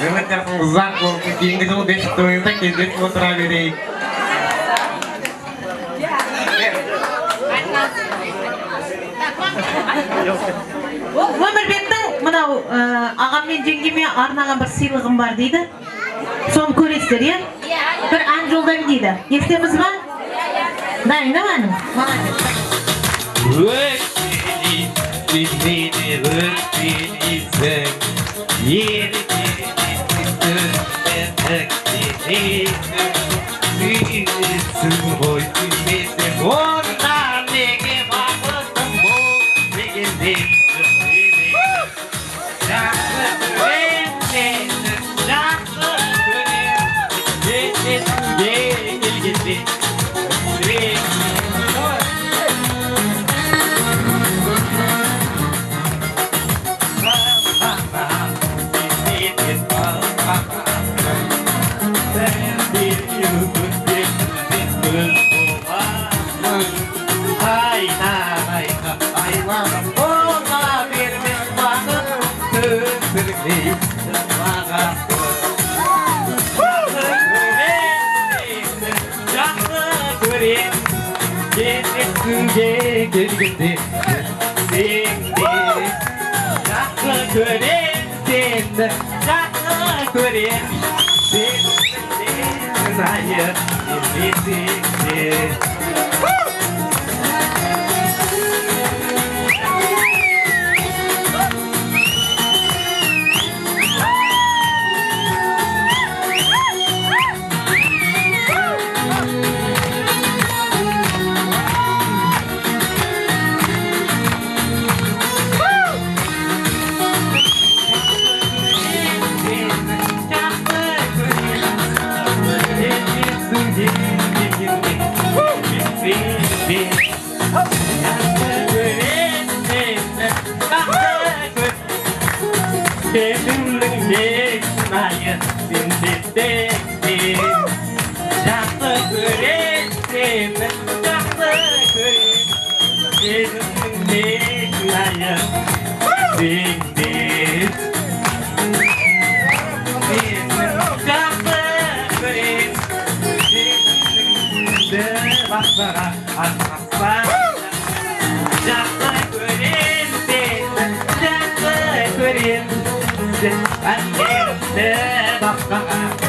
Mehmet yakın uzak oldu. Keyingi жылы бесік тойында кездесіп отыра берейік. Өмірбектің мынау ағам мен жеңгеме арнаған бір сыйлығым бар дейді. Соны көресіздер, е? Bir ән жолдайым дейді. Естеміз ба? Дайын да мәнім? Өтпейсің, Үйсің ғой күлмесің, онда неге бақытым бол дегенде жақсы көрем сені, жақсы көрем жетесіңге келгенде gelgende seni жақсы көрем сені жақсы көрем сені айыр емесің Başka